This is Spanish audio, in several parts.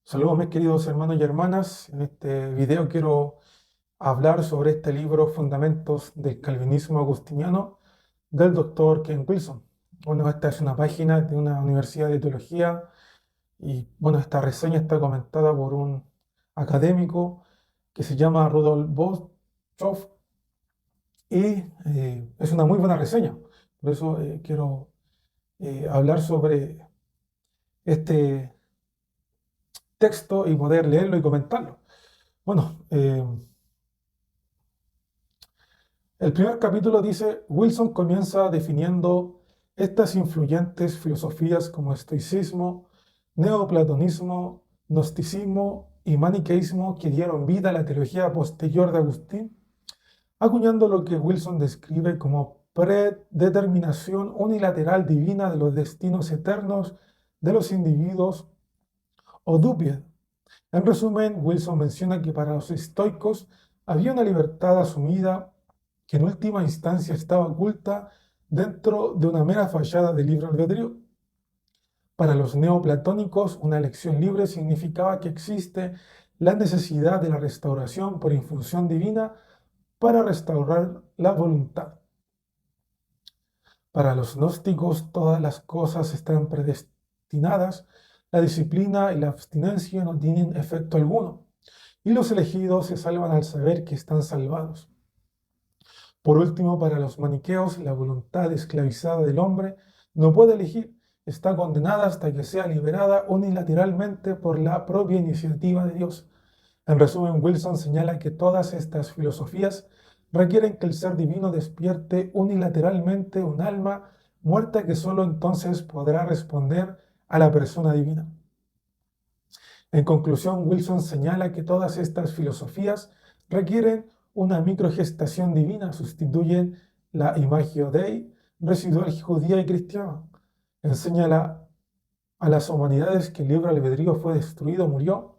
Saludos mis queridos hermanos y hermanas. En este video quiero hablar sobre este libro Fundamentos del Calvinismo Agustiniano del doctor Ken Wilson. Bueno, esta es una página de una universidad de teología y bueno, esta reseña está comentada por un académico que se llama Rudolf Boschoff y es una muy buena reseña. Por eso quiero hablar sobre este texto y poder leerlo y comentarlo. Bueno, el primer capítulo dice, Wilson comienza definiendo estas influyentes filosofías como estoicismo, neoplatonismo, gnosticismo y maniqueísmo que dieron vida a la teología posterior de Agustín, acuñando lo que Wilson describe como predeterminación unilateral divina de los destinos eternos de los individuos o dupied. En resumen, Wilson menciona que para los estoicos había una libertad asumida que en última instancia estaba oculta dentro de una mera fachada de libre albedrío. Para los neoplatónicos, una elección libre significaba que existe la necesidad de la restauración por infusión divina para restaurar la voluntad. Para los gnósticos, todas las cosas están predestinadas, la disciplina y la abstinencia no tienen efecto alguno, y los elegidos se salvan al saber que están salvados. Por último, para los maniqueos, la voluntad esclavizada del hombre no puede elegir, está condenada hasta que sea liberada unilateralmente por la propia iniciativa de Dios. En resumen, Wilson señala que todas estas filosofías requieren que el ser divino despierte unilateralmente un alma muerta que sólo entonces podrá responder a la persona divina. En conclusión, Wilson señala que todas estas filosofías requieren una microgestación divina, sustituyen la imagio Dei residual judía y cristiana. Enseña a las humanidades que el libre albedrío fue destruido, murió,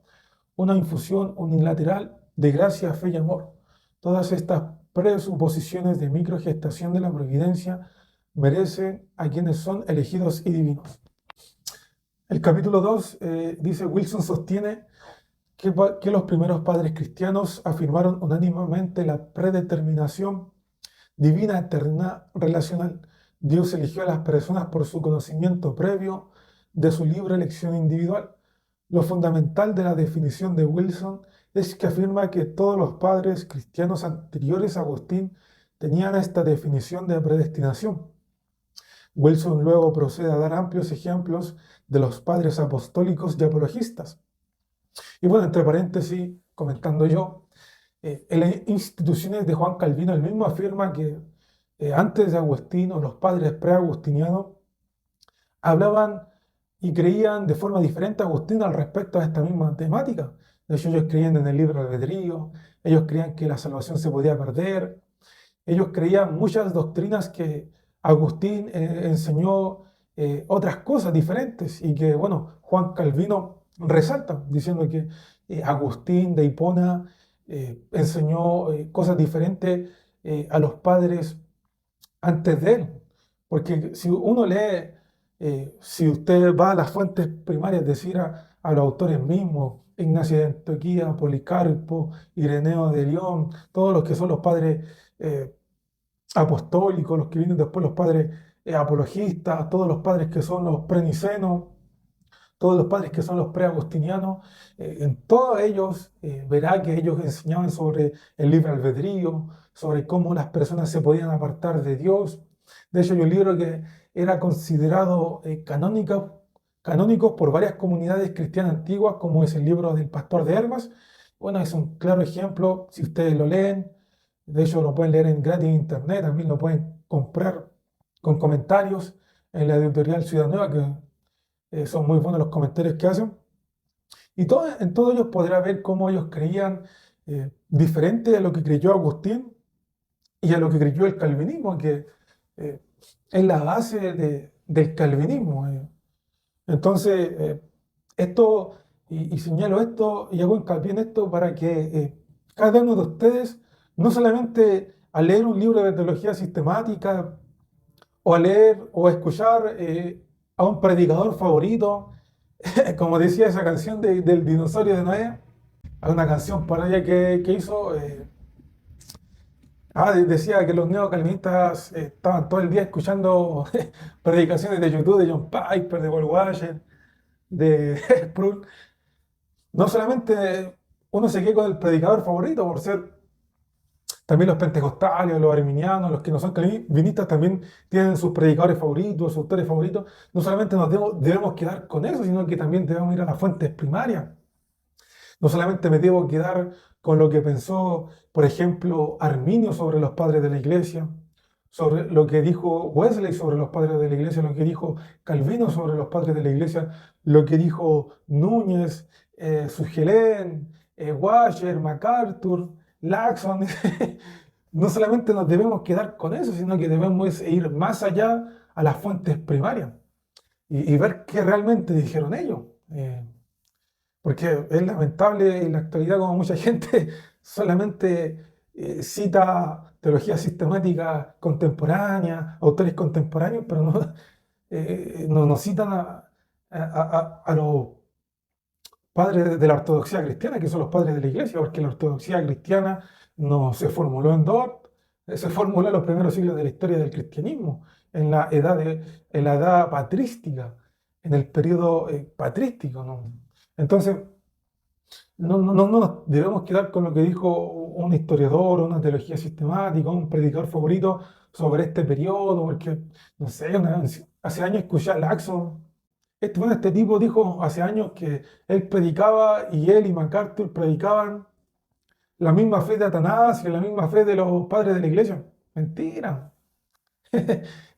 una infusión unilateral de gracia, fe y amor. Todas estas presuposiciones de microgestación de la providencia merecen a quienes son elegidos y divinos. El capítulo 2 dice, Wilson sostiene que los primeros padres cristianos afirmaron unánimemente la predeterminación divina eterna relacional. Dios eligió a las personas por su conocimiento previo de su libre elección individual. Lo fundamental de la definición de Wilson es que afirma que todos los padres cristianos anteriores a Agustín tenían esta definición de predestinación. Wilson luego procede a dar amplios ejemplos de los padres apostólicos y apologistas. Y bueno, entre paréntesis, comentando yo, en las instituciones de Juan Calvino, él mismo afirma que antes de Agustino, los padres preagustinianos hablaban y creían de forma diferente a Agustín al respecto a esta misma temática. De hecho, ellos creían en el libre albedrío, ellos creían que la salvación se podía perder, ellos creían muchas doctrinas que Agustín enseñó otras cosas diferentes y que, bueno, Juan Calvino resalta diciendo que Agustín de Hipona enseñó cosas diferentes a los padres antes de él. Porque si uno lee, si usted va a las fuentes primarias, es decir, a los autores mismos, Ignacio de Antioquía, Policarpo, Ireneo de León, todos los que son los padres apostólicos, los que vienen después, los padres apologistas, todos los padres que son los prenicenos, todos los padres que son los preagustinianos, en todos ellos verá que ellos enseñaban sobre el libre albedrío, sobre cómo las personas se podían apartar de Dios. De hecho, hay un libro que era considerado canónico por varias comunidades cristianas antiguas, como es el libro del Pastor de Hermas. Bueno, es un claro ejemplo, si ustedes lo leen, de hecho lo pueden leer en gratis en internet, también lo pueden comprar con comentarios en la editorial Ciudad Nueva, que son muy buenos los comentarios que hacen. Y en todos ellos podrá ver cómo ellos creían diferente a lo que creyó Agustín y a lo que creyó el calvinismo, que eh, es la base del calvinismo. Entonces, esto, y señalo esto, y hago hincapié en esto para que cada uno de ustedes, no solamente al leer un libro de teología sistemática, o a leer o a escuchar a un predicador favorito, Como decía esa canción del dinosaurio de Noé, hay una canción parodia que hizo. Decía que los neocalvinistas estaban todo el día escuchando predicaciones de YouTube de John Piper, de Paul Washer, de Sproul. No solamente uno se queda con el predicador favorito por ser también los pentecostales, los arminianos, los que no son calvinistas también tienen sus predicadores favoritos, sus autores favoritos. No solamente nos debemos quedar con eso, sino que también debemos ir a las fuentes primarias. No solamente me debo quedar con lo que pensó, por ejemplo, Arminio sobre los padres de la iglesia, sobre lo que dijo Wesley sobre los padres de la iglesia, lo que dijo Calvino sobre los padres de la iglesia, lo que dijo Núñez, Sugelén, Washer, MacArthur, Lacson. No solamente nos debemos quedar con eso, sino que debemos ir más allá a las fuentes primarias y ver qué realmente dijeron ellos. Porque es lamentable en la actualidad como mucha gente solamente cita teología sistemática contemporánea, autores contemporáneos, pero no citan a los padres de la ortodoxia cristiana, que son los padres de la iglesia, porque la ortodoxia cristiana no se formuló en Dort, se formuló en los primeros siglos de la historia del cristianismo, en la edad patrística, en el periodo patrístico, ¿no? Entonces, no nos debemos quedar con lo que dijo un historiador, una teología sistemática, un predicador favorito sobre este periodo, porque, no sé, hace años escuché a Lacson. Este tipo dijo hace años que él predicaba y él y MacArthur predicaban la misma fe de Atanasio y la misma fe de los padres de la iglesia. Mentira.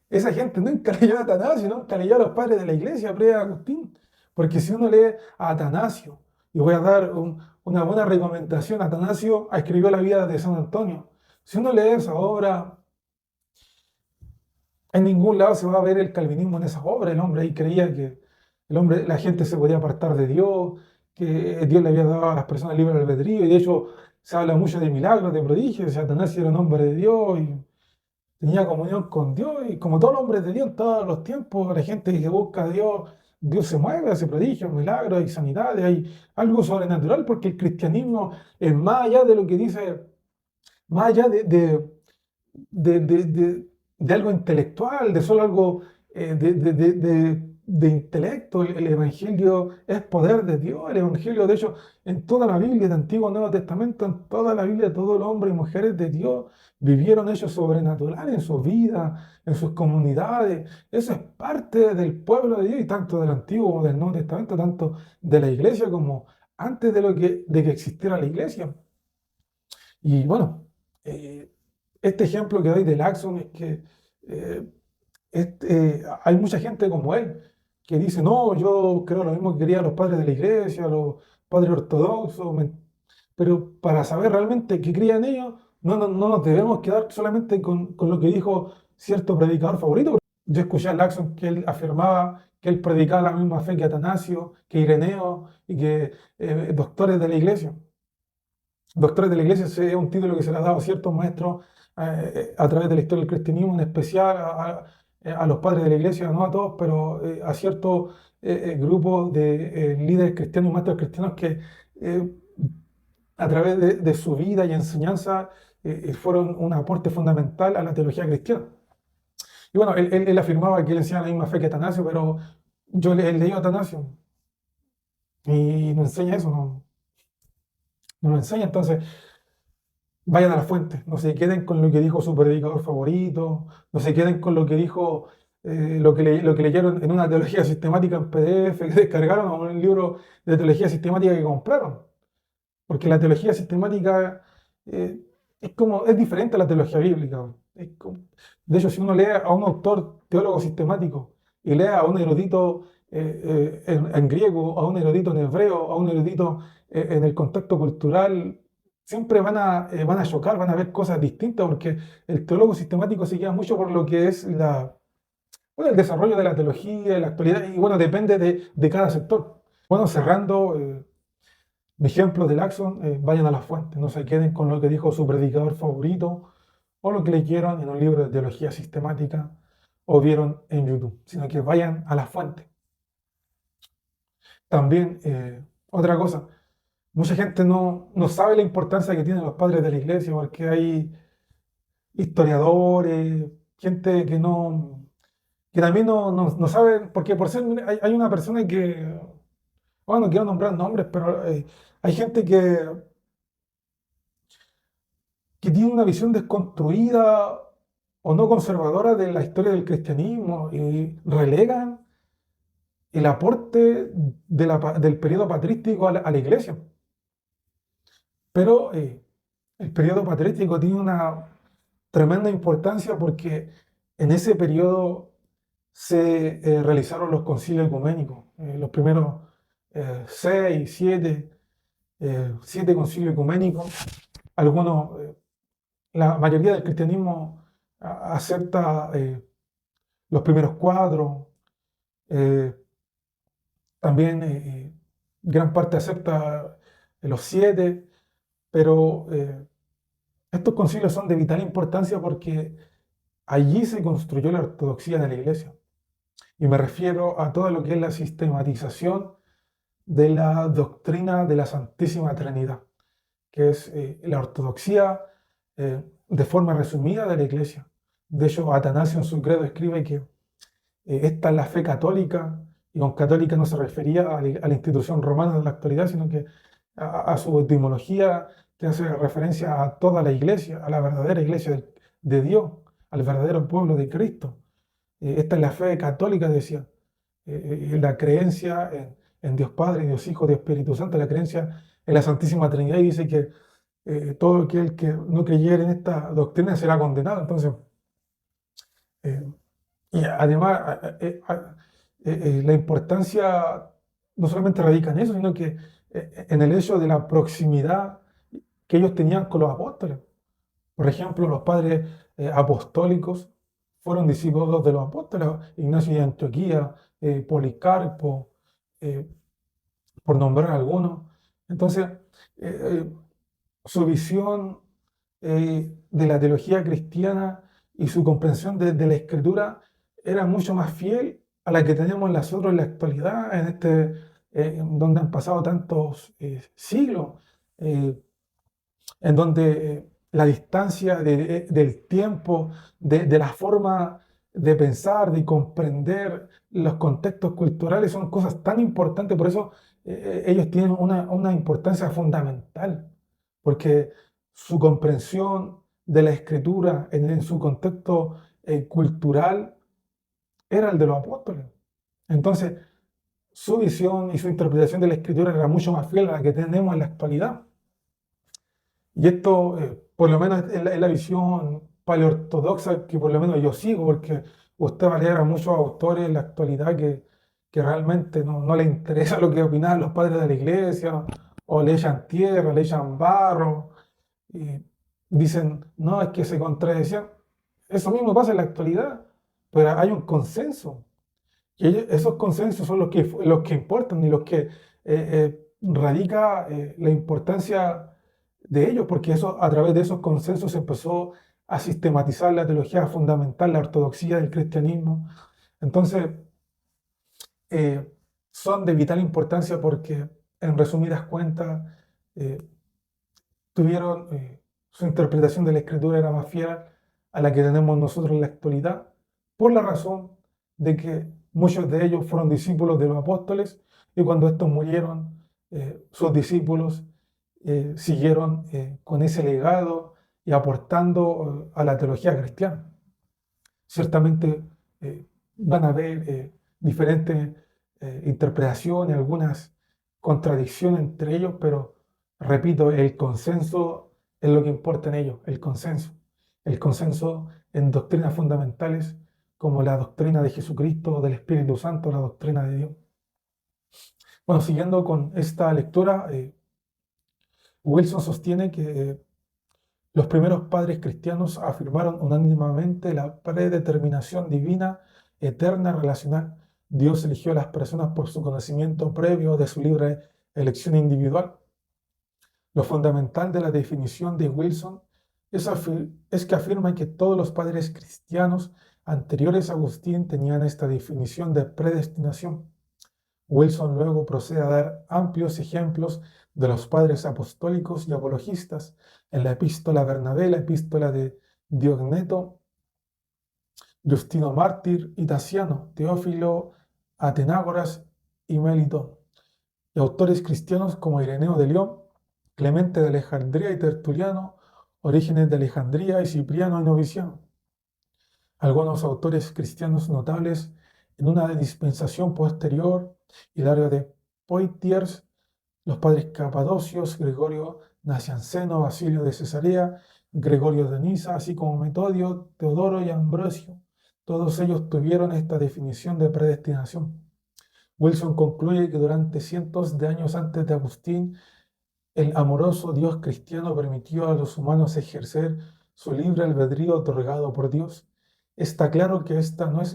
Esa gente nunca leyó a Atanasio, nunca leyó a los padres de la iglesia, pre-Agustín. Porque si uno lee a Atanasio, y voy a dar una buena recomendación, Atanasio escribió la vida de San Antonio. Si uno lee esa obra, en ningún lado se va a ver el calvinismo en esa obra. El hombre ahí creía que la gente se podía apartar de Dios, que Dios le había dado a las personas libre albedrío, y de hecho se habla mucho de milagros, de prodigios. Atanasio era un hombre de Dios y tenía comunión con Dios, y como todos los hombres de Dios en todos los tiempos, la gente que busca a Dios, Dios se mueve, hace prodigios, milagros, hay sanidades, hay algo sobrenatural, porque el cristianismo es más allá de lo que dice, más allá de algo intelectual, de solo algo de intelecto. El Evangelio es poder de Dios. El Evangelio, de hecho, en toda la Biblia, de Antiguo y Nuevo Testamento, en toda la Biblia, todos los hombres y mujeres de Dios vivieron hechos sobrenaturales en su vida, en sus comunidades. Eso es parte del pueblo de Dios, y tanto del Antiguo como del Nuevo Testamento, tanto de la iglesia como antes de que existiera la iglesia. Y bueno, este ejemplo que doy de Lacson es que eh, hay mucha gente como él que dice, no, yo creo lo mismo que querían los padres de la iglesia, los padres ortodoxos, pero para saber realmente qué creían ellos, no nos debemos quedar solamente con lo que dijo cierto predicador favorito. Yo escuché a Lacson que él afirmaba que él predicaba la misma fe que Atanasio, que Ireneo y que doctores de la iglesia. Doctores de la Iglesia es un título que se le ha dado a ciertos maestros a través de la historia del cristianismo, en especial a los padres de la Iglesia, no a todos, pero a ciertos grupos de líderes cristianos y maestros cristianos que eh, a través de su vida y enseñanza fueron un aporte fundamental a la teología cristiana. Y bueno, él afirmaba que él enseñaba la misma fe que Atanasio, pero yo he leído a Atanasio y no enseña eso, no lo enseña. Entonces, vayan a la fuente, no se queden con lo que dijo su predicador favorito, no se queden con lo que dijo, lo que leyeron en una teología sistemática en PDF que descargaron, o en un libro de teología sistemática que compraron. Porque la teología sistemática es diferente a la teología bíblica. De hecho, si uno lee a un autor teólogo sistemático y lee a un erudito en griego, a un erudito en hebreo, a un erudito en el contexto cultural, siempre van a chocar, van a ver cosas distintas, porque el teólogo sistemático se guía mucho por lo que es bueno, el desarrollo de la teología, de la actualidad, y bueno, depende de cada sector. Bueno, cerrando. Mi ejemplo de Lacson, vayan a la fuente, no se queden con lo que dijo su predicador favorito o lo que leyeron en un libro de teología sistemática o vieron en YouTube, sino que vayan a la fuente. También, otra cosa, mucha gente no sabe la importancia que tienen los padres de la iglesia, porque hay historiadores, gente que también no sabe, porque por ser, hay una persona que, bueno, no quiero nombrar nombres, pero hay gente que tiene una visión desconstruida o no conservadora de la historia del cristianismo y relegan el aporte del periodo patrístico a la iglesia. Pero el periodo patrístico tiene una tremenda importancia porque en ese periodo se realizaron los concilios ecuménicos, los primeros 6, 7 concilios ecuménicos. Algunos, la mayoría del cristianismo acepta los primeros 4, eh, también gran parte acepta los 7, pero estos concilios son de vital importancia porque allí se construyó la ortodoxia de la iglesia. Y me refiero a todo lo que es la sistematización de la doctrina de la Santísima Trinidad, que es la ortodoxia de forma resumida de la iglesia. De hecho, Atanasio en su credo escribe que esta es la fe católica, y con católica no se refería a la institución romana de la actualidad, sino que a su etimología, que hace referencia a toda la iglesia, a la verdadera iglesia de Dios, al verdadero pueblo de Cristo. Esta es la fe católica, decía, la creencia en Dios Padre, Dios Hijo, Dios Espíritu Santo, la creencia en la Santísima Trinidad, y dice que todo aquel que no creyera en esta doctrina será condenado. Entonces, eh, y además, la importancia no solamente radica en eso, sino que en el hecho de la proximidad que ellos tenían con los apóstoles. Por ejemplo, los padres apostólicos fueron discípulos de los apóstoles, Ignacio de Antioquía, Policarpo, eh, por nombrar algunos. Entonces, eh, su visión de la teología cristiana y su comprensión de la escritura era mucho más fiel a la que tenemos nosotros en la actualidad, donde han pasado tantos siglos, eh, en donde la distancia del tiempo, de la forma de pensar, de comprender los contextos culturales son cosas tan importantes, por eso ellos tienen una importancia fundamental, porque su comprensión de la escritura en su contexto cultural era el de los apóstoles. Entonces, su visión y su interpretación de la escritura era mucho más fiel a la que tenemos en la actualidad. Y esto, por lo menos, es la visión paleortodoxa que por lo menos yo sigo, porque usted va a leer a muchos autores en la actualidad que realmente no les interesa lo que opinaban los padres de la iglesia, o le echan tierra, le echan barro, y dicen, no, es que se contradecían. Eso mismo pasa en la actualidad, pero hay un consenso. Y esos consensos son los que importan y los que radica la importancia de ellos, porque eso, a través de esos consensos se empezó a sistematizar la teología fundamental, la ortodoxia del cristianismo. Entonces, eh, son de vital importancia porque, en resumidas cuentas, eh, tuvieron su interpretación de la escritura era más fiel a la que tenemos nosotros en la actualidad, por la razón de que muchos de ellos fueron discípulos de los apóstoles y cuando estos murieron, sus discípulos siguieron con ese legado y aportando a la teología cristiana. Ciertamente van a haber diferentes interpretaciones, algunas contradicciones entre ellos, pero repito, el consenso es lo que importa en ellos, el consenso. El consenso en doctrinas fundamentales como la doctrina de Jesucristo, del Espíritu Santo, la doctrina de Dios. Bueno, siguiendo con esta lectura, Wilson sostiene que los primeros padres cristianos afirmaron unánimemente la predeterminación divina, eterna, relacional. Dios eligió a las personas por su conocimiento previo de su libre elección individual. Lo fundamental de la definición de Wilson es que afirma que todos los padres cristianos anteriores a Agustín tenían esta definición de predestinación. Wilson luego procede a dar amplios ejemplos de los padres apostólicos y apologistas en la epístola a Bernabé, la epístola de Diogneto, Justino Mártir y Tasiano, Teófilo, Atenágoras y Melitón, y autores cristianos como Ireneo de León, Clemente de Alejandría y Tertuliano, Orígenes de Alejandría y Cipriano y Noviciano. Algunos autores cristianos notables en una dispensación posterior, Hilario de Poitiers, los padres Capadocios, Gregorio Nacianceno, Basilio de Cesarea, Gregorio de Niza, así como Metodio, Teodoro y Ambrosio. Todos ellos tuvieron esta definición de predestinación. Wilson concluye que durante cientos de años antes de Agustín, el amoroso Dios cristiano permitió a los humanos ejercer su libre albedrío otorgado por Dios. Está claro que esta no es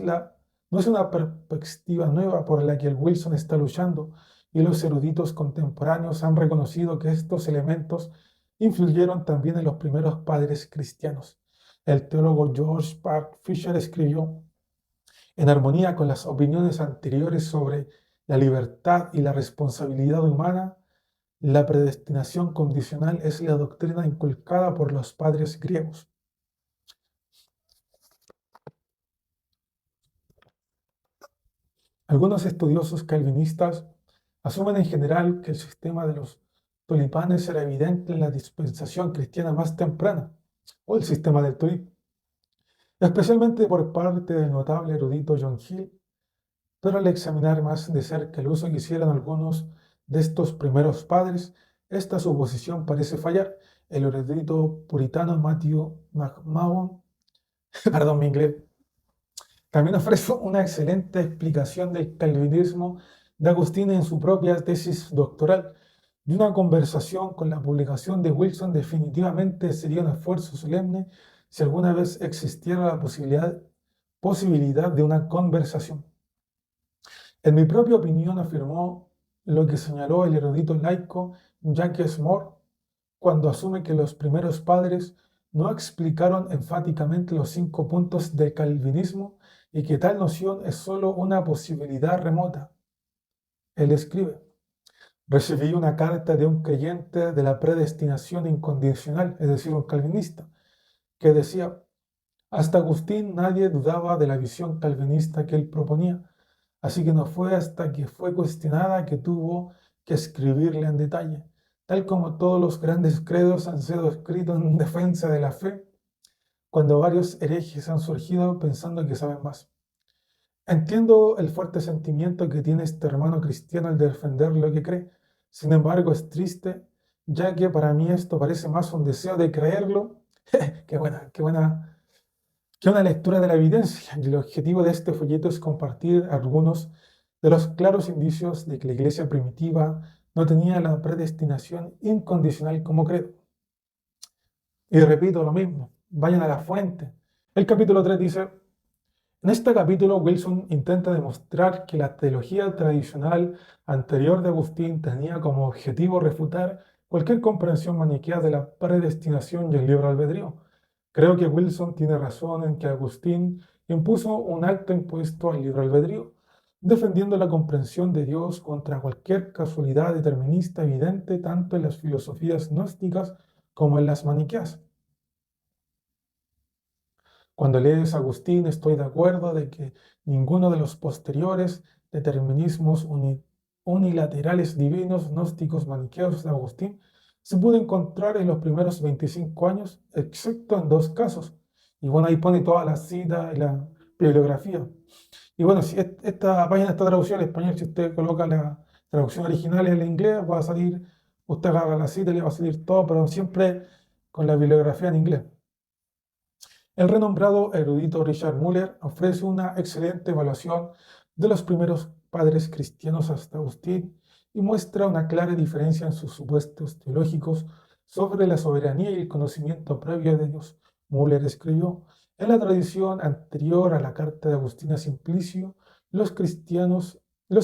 una perspectiva nueva por la que el Wilson está luchando, y los eruditos contemporáneos han reconocido que estos elementos influyeron también en los primeros padres cristianos. El teólogo George Park Fisher escribió: en armonía con las opiniones anteriores sobre la libertad y la responsabilidad humana, la predestinación condicional es la doctrina inculcada por los padres griegos. Algunos estudiosos calvinistas asumen en general que el sistema de los tulipanes era evidente en la dispensación cristiana más temprana, o el sistema del tulip, especialmente por parte del notable erudito John Hill, pero al examinar más de cerca el uso que hicieron algunos de estos primeros padres, esta suposición parece fallar. El erudito puritano Matthew McMahon, perdón mi inglés, también ofrece una excelente explicación del calvinismo de Agustín en su propia tesis doctoral. Y una conversación con la publicación de Wilson definitivamente sería un esfuerzo solemne si alguna vez existiera la posibilidad de una conversación. En mi propia opinión, afirmó lo que señaló el erudito laico Jacques Moore cuando asume que los primeros padres no explicaron enfáticamente los 5 puntos del calvinismo y que tal noción es sólo una posibilidad remota. Él escribe: recibí una carta de un creyente de la predestinación incondicional, es decir, un calvinista, que decía: hasta Agustín nadie dudaba de la visión calvinista que él proponía, así que no fue hasta que fue cuestionada que tuvo que escribirle en detalle. Tal como todos los grandes credos han sido escritos en defensa de la fe, cuando varios herejes han surgido pensando que saben más. Entiendo el fuerte sentimiento que tiene este hermano cristiano al defender lo que cree. Sin embargo, es triste, ya que para mí esto parece más un deseo de creerlo. Qué buena lectura de la evidencia. Y el objetivo de este folleto es compartir algunos de los claros indicios de que la iglesia primitiva no tenía la predestinación incondicional como credo. Y repito lo mismo, vayan a la fuente. El capítulo 3 dice: en este capítulo Wilson intenta demostrar que la teología tradicional anterior de Agustín tenía como objetivo refutar cualquier comprensión maniquea de la predestinación y el libre albedrío. Creo que Wilson tiene razón en que Agustín impuso un alto impuesto al libre albedrío, defendiendo la comprensión de Dios contra cualquier casualidad determinista evidente tanto en las filosofías gnósticas como en las maniqueas. Cuando lees a Agustín, estoy de acuerdo de que ninguno de los posteriores determinismos unilaterales divinos gnósticos maniqueos de Agustín se pudo encontrar en los primeros 25 años, excepto en 2 casos. Y bueno, ahí pone toda la cita y la bibliografía. Y bueno, si esta página está traducida al español, si usted coloca la traducción original en el inglés, va a salir, usted agarra la cita y le va a salir todo, pero siempre con la bibliografía en inglés. El renombrado erudito Richard Müller ofrece una excelente evaluación de los primeros padres cristianos hasta Agustín y muestra una clara diferencia en sus supuestos teológicos sobre la soberanía y el conocimiento previo de Dios. Müller escribió: en la tradición anterior a la carta de Agustín a Simplicio, los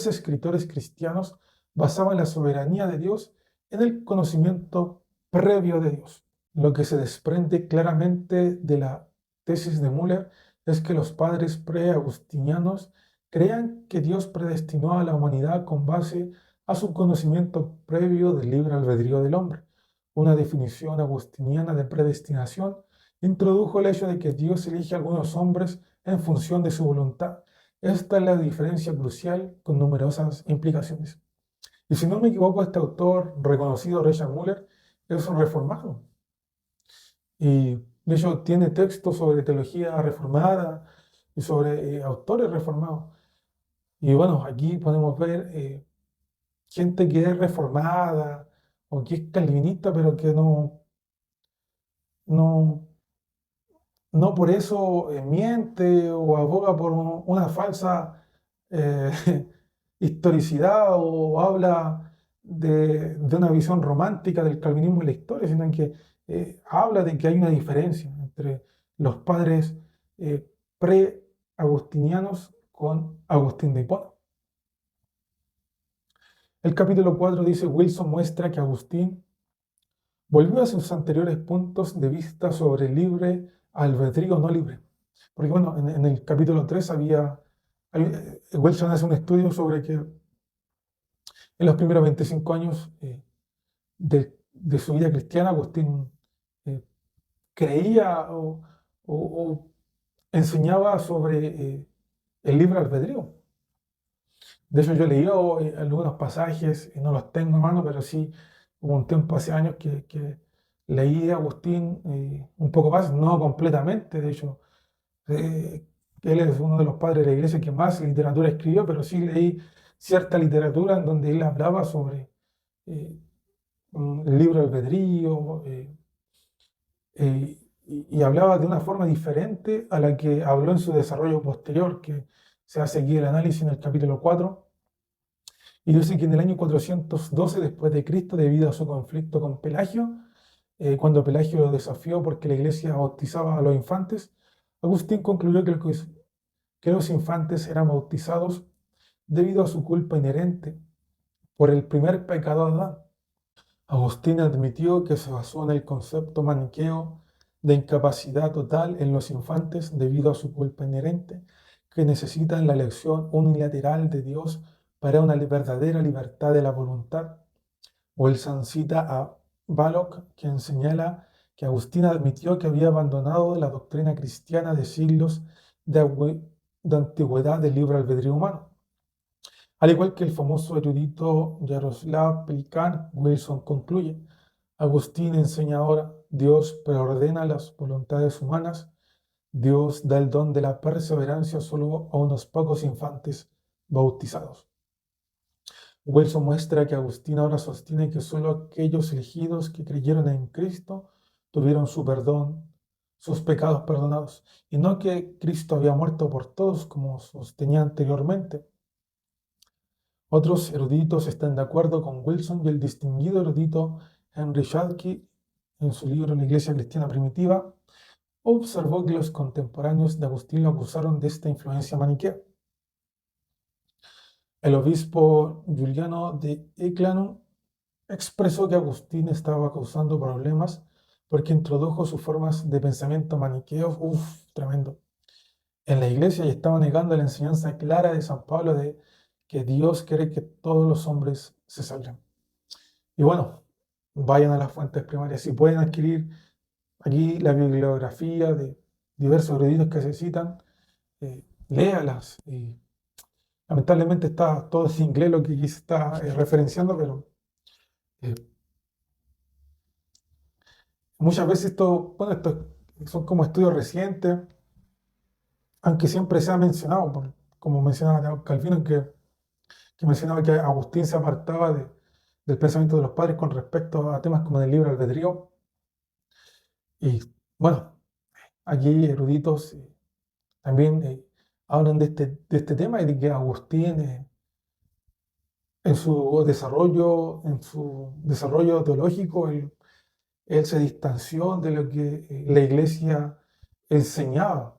escritores cristianos basaban la soberanía de Dios en el conocimiento previo de Dios. Lo que se desprende claramente de la tesis de Müller es que los padres pre-agustinianos creían que Dios predestinó a la humanidad con base a su conocimiento previo del libre albedrío del hombre. Una definición agustiniana de predestinación introdujo el hecho de que Dios elige a algunos hombres en función de su voluntad. Esta es la diferencia crucial con numerosas implicaciones. Y si no me equivoco, este autor reconocido, Richard Müller, es un reformado. Y de hecho tiene textos sobre teología reformada y sobre autores reformados. Y bueno, aquí podemos ver gente que es reformada o que es calvinista, pero que no, no por eso miente o aboga por una falsa eh, historicidad o habla de una visión romántica del calvinismo en la historia, sino que habla de que hay una diferencia entre los padres pre-agustinianos con Agustín de Hipona. El capítulo 4 dice: Wilson muestra que Agustín volvió a sus anteriores puntos de vista sobre libre albedrío o no libre. Porque bueno, en el capítulo 3 Wilson hace un estudio sobre que en los primeros 25 años de su vida cristiana, Agustín eh, creía o enseñaba sobre el libre albedrío. De hecho, yo he leído algunos pasajes, y no los tengo en mano, pero sí hubo un tiempo hace años que leí a Agustín un poco más, no completamente. De hecho, eh, él es uno de los padres de la iglesia que más literatura escribió, pero sí leí cierta literatura en donde él hablaba sobre eh, el libro albedrío y hablaba de una forma diferente a la que habló en su desarrollo posterior, que se hace aquí el análisis en el capítulo 4. Y dice que en el año 412 después de Cristo, debido a su conflicto con Pelagio, cuando Pelagio lo desafió porque la iglesia bautizaba a los infantes, Agustín concluyó que los infantes eran bautizados debido a su culpa inherente por el primer pecado de Adán. Agustín admitió que se basó en el concepto maniqueo de incapacidad total en los infantes debido a su culpa inherente, que necesitan la elección unilateral de Dios para una verdadera libertad de la voluntad. Wilson cita a Ballock, quien señala que Agustín admitió que había abandonado la doctrina cristiana de siglos de antigüedad del libre albedrío humano. Al igual que el famoso erudito Jaroslav Pelikan, Wilson concluye: Agustín enseña ahora, Dios preordena las voluntades humanas, Dios da el don de la perseverancia solo a unos pocos infantes bautizados. Wilson muestra que Agustín ahora sostiene que solo aquellos elegidos que creyeron en Cristo tuvieron sus pecados perdonados, y no que Cristo había muerto por todos como sostenía anteriormente. Otros eruditos están de acuerdo con Wilson y el distinguido erudito Henry Shalky, en su libro La Iglesia Cristiana Primitiva, observó que los contemporáneos de Agustín lo acusaron de esta influencia maniquea. El obispo Giuliano de Eclanum expresó que Agustín estaba causando problemas porque introdujo sus formas de pensamiento maniqueo, tremendo, en la iglesia, y estaba negando la enseñanza clara de San Pablo de que Dios quiere que todos los hombres se salven. Y bueno, vayan a las fuentes primarias. Si pueden adquirir aquí la bibliografía de diversos eruditos que se citan, léalas. Y lamentablemente está todo en inglés lo que aquí se está referenciando, pero eh, muchas veces esto son como estudios recientes, aunque siempre se ha mencionado, como mencionaba Calvino, que mencionaba que Agustín se apartaba del pensamiento de los padres con respecto a temas como el libre albedrío. Y bueno, aquí eruditos también hablan de este tema y de que Agustín en su desarrollo teológico, él se distanció de lo que la iglesia enseñaba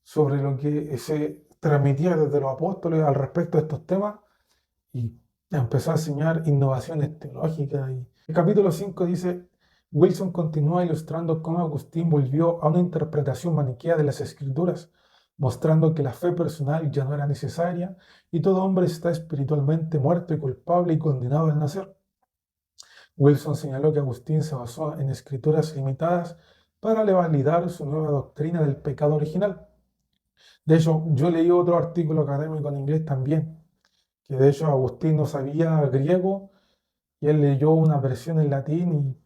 sobre lo que se transmitía desde los apóstoles al respecto de estos temas, y empezó a enseñar innovaciones teológicas. Y el capítulo 5 dice: Wilson continúa ilustrando cómo Agustín volvió a una interpretación maniquea de las Escrituras mostrando que la fe personal ya no era necesaria y todo hombre está espiritualmente muerto y culpable y condenado al nacer. Wilson señaló que Agustín se basó en escrituras limitadas para validar su nueva doctrina del pecado original. De hecho, yo leí otro artículo académico en inglés también, que de hecho Agustín no sabía griego y él leyó una versión en latín y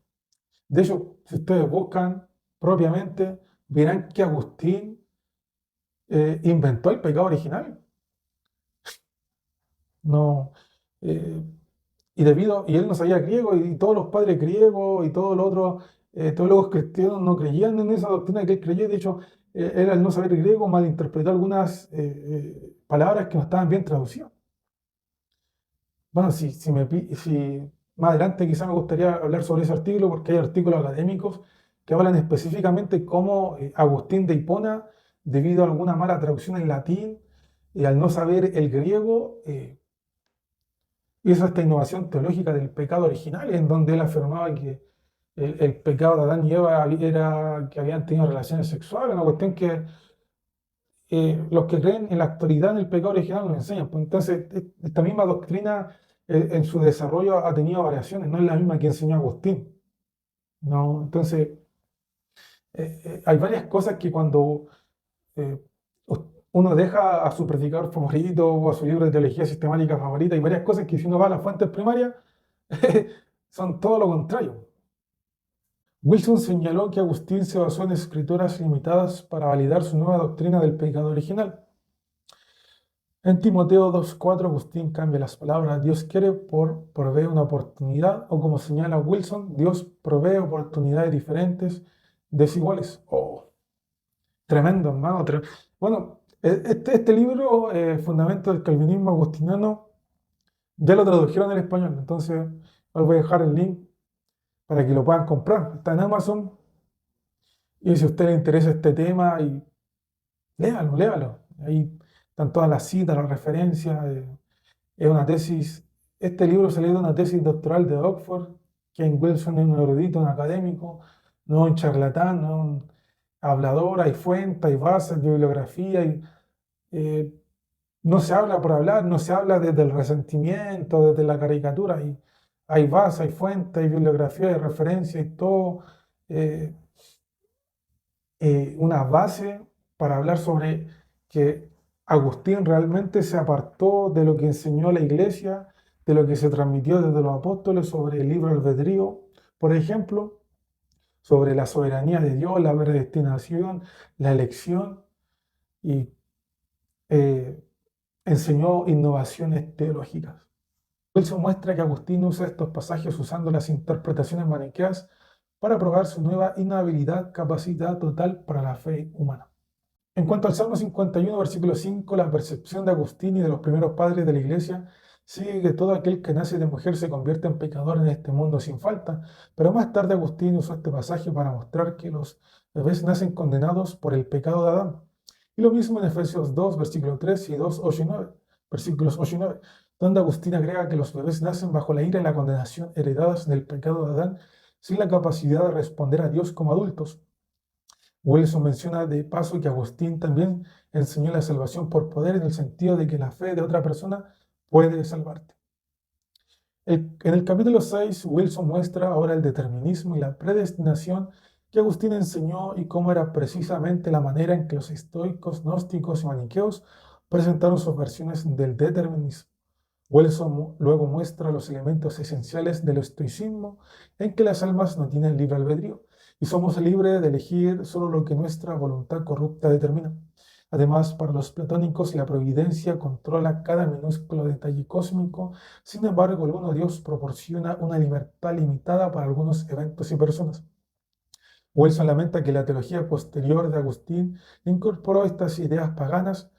de hecho, si ustedes buscan propiamente, verán que Agustín inventó el pecado original. No, eh, y él no sabía griego, y todos los padres griegos y todos los otros teólogos cristianos no creían en esa doctrina que él creía. De hecho, él al no saber griego malinterpretó algunas palabras que no estaban bien traducidas. Bueno, si más adelante quizá me gustaría hablar sobre ese artículo, porque hay artículos académicos que hablan específicamente cómo Agustín de Hipona, debido a alguna mala traducción en latín, y al no saber el griego, hizo esta innovación teológica del pecado original, en donde él afirmaba que el pecado de Adán y Eva era que habían tenido relaciones sexuales, una cuestión que los que creen en la actualidad en el pecado original nos enseñan. Pues entonces, esta misma doctrina en su desarrollo ha tenido variaciones, no es la misma que enseñó Agustín, ¿no? Entonces, hay varias cosas que cuando eh, uno deja a su predicador favorito o a su libro de teología sistemática favorita, hay varias cosas que si uno va a las fuentes primarias, son todo lo contrario. Wilson señaló que Agustín se basó en escrituras limitadas para validar su nueva doctrina del pecado original. En Timoteo 2:4, Agustín cambia las palabras Dios quiere por provee una oportunidad, o como señala Wilson, Dios provee oportunidades diferentes, desiguales. Oh, tremendo, hermano. Bueno, este libro, Fundamento del Calvinismo Agustiniano, ya lo tradujeron al español, entonces os voy a dejar el link para que lo puedan comprar. Está en Amazon y si a usted le interesa este tema, y léalo, léalo. Ahí están todas las citas, las referencias. Es una tesis, este libro salió de una tesis doctoral de Oxford. Ken Wilson es un erudito, un académico, no un charlatán, no un hablador, hay fuentes, hay bases, bibliografía, eh, no se habla por hablar, no se habla desde el resentimiento, desde la caricatura, hay bases, hay fuentes, hay bibliografía, hay referencia y todo, eh, una base para hablar sobre que Agustín realmente se apartó de lo que enseñó la iglesia, de lo que se transmitió desde los apóstoles sobre el libre albedrío, por ejemplo, sobre la soberanía de Dios, la predestinación, la elección, y eh, enseñó innovaciones teológicas. Wilson muestra que Agustín usa estos pasajes usando las interpretaciones maniqueas para probar su nueva inhabilidad, capacidad total para la fe humana. En cuanto al Salmo 51, versículo 5, la percepción de Agustín y de los primeros padres de la Iglesia sigue que todo aquel que nace de mujer se convierte en pecador en este mundo sin falta, pero más tarde Agustín usó este pasaje para mostrar que los bebés nacen condenados por el pecado de Adán. Y lo mismo en Efesios 2, versículo 3 y 2, 8 y 9, versículos 8 y 9, donde Agustín agrega que los bebés nacen bajo la ira y la condenación heredadas del pecado de Adán, sin la capacidad de responder a Dios como adultos. Wilson menciona de paso que Agustín también enseñó la salvación por poder en el sentido de que la fe de otra persona puede salvarte. En el capítulo 6, Wilson muestra ahora el determinismo y la predestinación que Agustín enseñó y cómo era precisamente la manera en que los estoicos, gnósticos y maniqueos presentaron sus versiones del determinismo. Wilson luego muestra los elementos esenciales del estoicismo en que las almas no tienen libre albedrío y somos libres de elegir solo lo que nuestra voluntad corrupta determina. Además, para los platónicos, la providencia controla cada minúsculo detalle cósmico. Sin embargo, el uno Dios proporciona una libertad limitada para algunos eventos y personas. Wilson lamenta que la teología posterior de Agustín incorporó estas ideas paganas.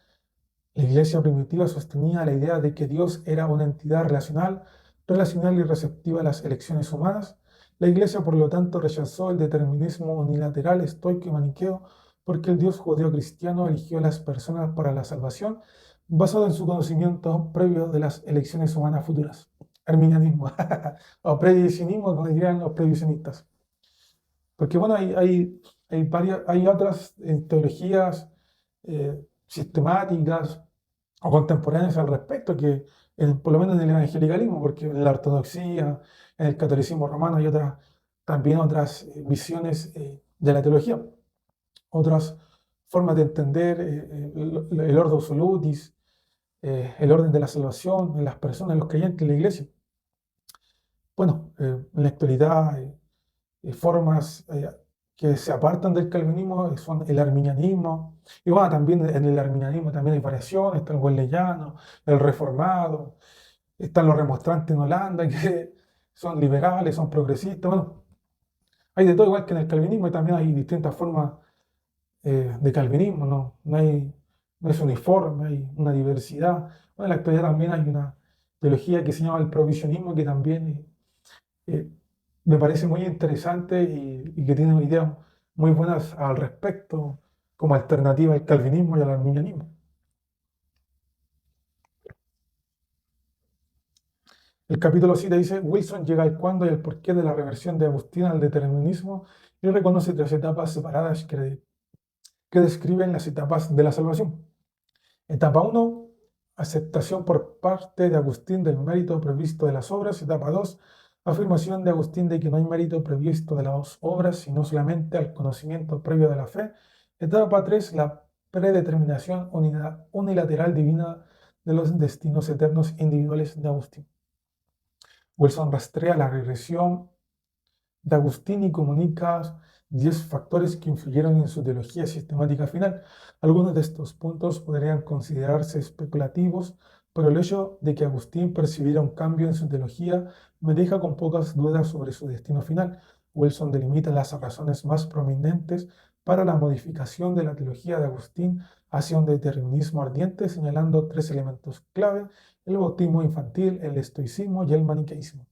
La iglesia primitiva sostenía la idea de que Dios era una entidad relacional y receptiva a las elecciones humanas. La iglesia, por lo tanto, rechazó el determinismo unilateral, estoico y maniqueo, porque el Dios judeo-cristiano eligió a las personas para la salvación, basado en su conocimiento previo de las elecciones humanas futuras. Arminianismo, o previsionismo, como dirían los previsionistas. Porque bueno, hay otras teologías sistemáticas o contemporáneas al respecto, que por lo menos en el evangelicalismo, porque en la ortodoxia, en el catolicismo romano hay también otras visiones de la teología, otras formas de entender el ordo solutis, el orden de la salvación en las personas, en los creyentes, en la iglesia. Bueno, en la actualidad, formas que se apartan del calvinismo son el arminianismo. Y bueno, también en el arminianismo también hay variaciones, está el wesleyano, el reformado, están los remonstrantes en Holanda, que son liberales, son progresistas. Bueno, hay de todo igual que en el calvinismo y también hay distintas formas de calvinismo, no es uniforme, hay una diversidad. Bueno, en la actualidad también hay una teología que se llama el provisionismo, que también eh, me parece muy interesante y que tiene ideas muy buenas al respecto, como alternativa al calvinismo y al arminianismo. El capítulo 7 dice: Wilson llega al cuándo y el porqué de la reversión de Agustín al determinismo y reconoce tres etapas separadas que describen las etapas de la salvación. Etapa 1, aceptación por parte de Agustín del mérito previsto de las obras. Etapa 2, afirmación de Agustín de que no hay mérito previsto de las obras, sino solamente al conocimiento previo de la fe. Etapa 3, la predeterminación unilateral divina de los destinos eternos individuales de Agustín. Wilson rastrea la regresión de Agustín y comunica 10 factores que influyeron en su teología sistemática final. Algunos de estos puntos podrían considerarse especulativos, pero el hecho de que Agustín percibiera un cambio en su teología me deja con pocas dudas sobre su destino final. Wilson delimita las razones más prominentes para la modificación de la teología de Agustín hacia un determinismo ardiente, señalando 3 elementos clave: el bautismo infantil, el estoicismo y el maniqueísmo.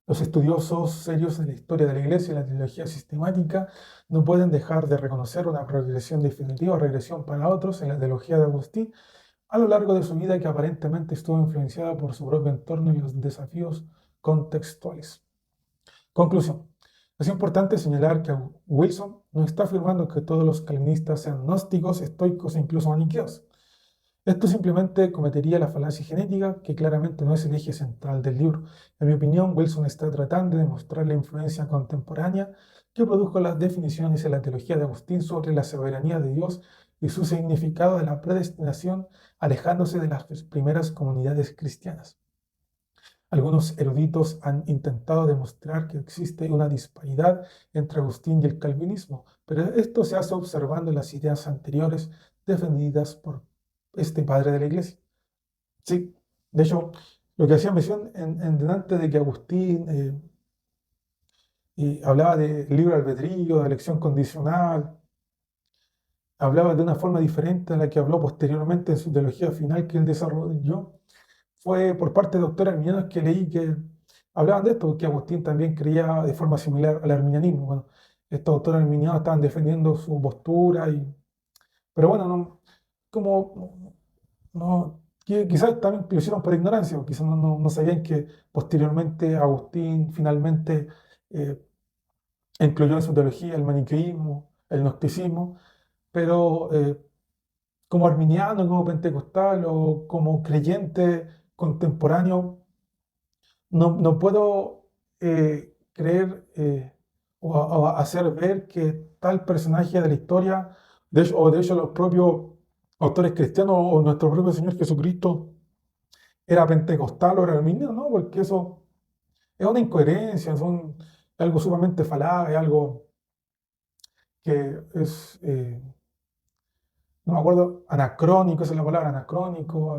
Los estudiosos serios de la historia de la Iglesia y la teología sistemática no pueden dejar de reconocer una progresión definitiva o regresión para otros en la teología de Agustín a lo largo de su vida, que aparentemente estuvo influenciada por su propio entorno y los desafíos contextuales. Conclusión. Es importante señalar que Wilson no está afirmando que todos los calvinistas sean gnósticos, estoicos e incluso maniqueos. Esto simplemente cometería la falacia genética, que claramente no es el eje central del libro. En mi opinión, Wilson está tratando de mostrar la influencia contemporánea que produjo las definiciones en la teología de Agustín sobre la soberanía de Dios y su significado de la predestinación, alejándose de las primeras comunidades cristianas. Algunos eruditos han intentado demostrar que existe una disparidad entre Agustín y el calvinismo, pero esto se hace observando las ideas anteriores defendidas por este padre de la iglesia. Sí, de hecho, lo que hacía mención en delante de que Agustín hablaba de libre albedrío, de elección condicional, hablaba de una forma diferente a la que habló posteriormente en su teología final que él desarrolló. Fue por parte de doctores arminianos que leí que hablaban de esto, que Agustín también creía de forma similar al arminianismo. Bueno, estos doctores arminianos estaban defendiendo su postura, pero bueno, como no, quizás también lo hicieron por ignorancia, o quizás no sabían que posteriormente Agustín finalmente eh, incluyó en su teología el maniqueísmo, el gnosticismo, pero como arminiano, como pentecostal o como creyente contemporáneo, no puedo creer o hacer ver que tal personaje de la historia, de hecho los propios autores cristianos o nuestro propio Señor Jesucristo era pentecostal o era arminio, ¿no? Porque eso es una incoherencia, algo sumamente falaz, es algo que es, no me acuerdo, anacrónico, esa es la palabra, anacrónico.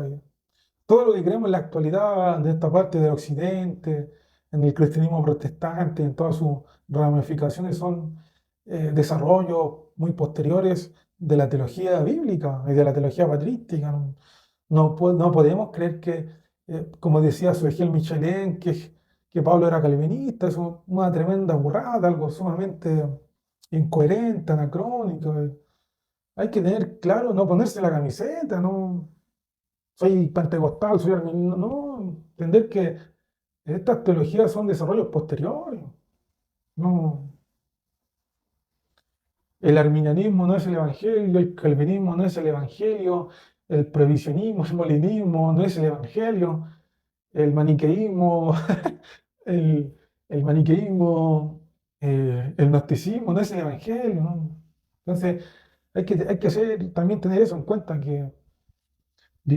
Todo lo que creemos en la actualidad de esta parte del occidente, en el cristianismo protestante, en todas sus ramificaciones, son desarrollos muy posteriores de la teología bíblica y de la teología patrística. No podemos creer que, como decía Suegel Michelin, que Pablo era calvinista. Es una tremenda burrada, algo sumamente incoherente, anacrónico. Hay que tener claro, no ponerse la camiseta, no soy pentecostal, soy arminiano, no, entender que estas teologías son desarrollos posteriores. No, el arminianismo no es el evangelio, el calvinismo no es el evangelio, el previsionismo, el molinismo no es el evangelio, el maniqueísmo, el, el maniqueísmo, el gnosticismo no es el evangelio, ¿no? Entonces, también tener eso en cuenta, que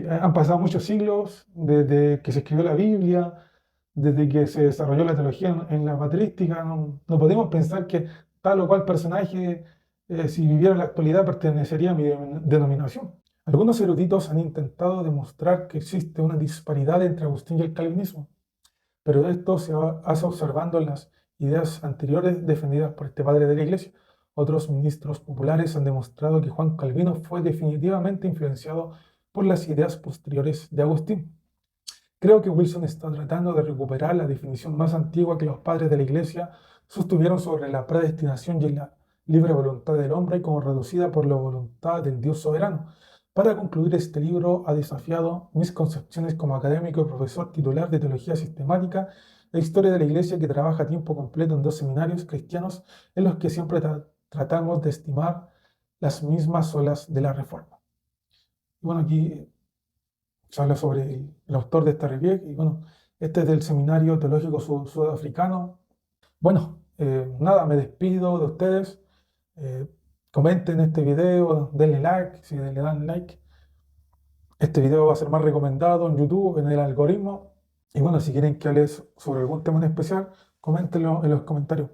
han pasado muchos siglos desde que se escribió la Biblia, desde que se desarrolló la teología en la patrística. No podemos pensar que tal o cual personaje, si viviera en la actualidad, pertenecería a mi denominación. Algunos eruditos han intentado demostrar que existe una disparidad entre Agustín y el calvinismo, pero esto se hace observando las ideas anteriores defendidas por este padre de la Iglesia. Otros ministros populares han demostrado que Juan Calvino fue definitivamente influenciado por las ideas posteriores de Agustín. Creo que Wilson está tratando de recuperar la definición más antigua que los padres de la Iglesia sostuvieron sobre la predestinación y la libre voluntad del hombre como reducida por la voluntad del Dios soberano. Para concluir este libro ha desafiado mis concepciones como académico y profesor titular de Teología Sistemática e Historia de la Iglesia, que trabaja a tiempo completo en 2 seminarios cristianos en los que siempre tratamos de estimar las mismas olas de la Reforma. Y bueno, aquí se habla sobre el autor de esta review, y bueno, este es del Seminario Teológico Sudafricano. Bueno, nada, me despido de ustedes. Eh, Comenten este video, denle like, si le dan like. Este video va a ser más recomendado en YouTube, en el algoritmo. Y bueno, si quieren que hable sobre algún tema en especial, coméntenlo en los comentarios.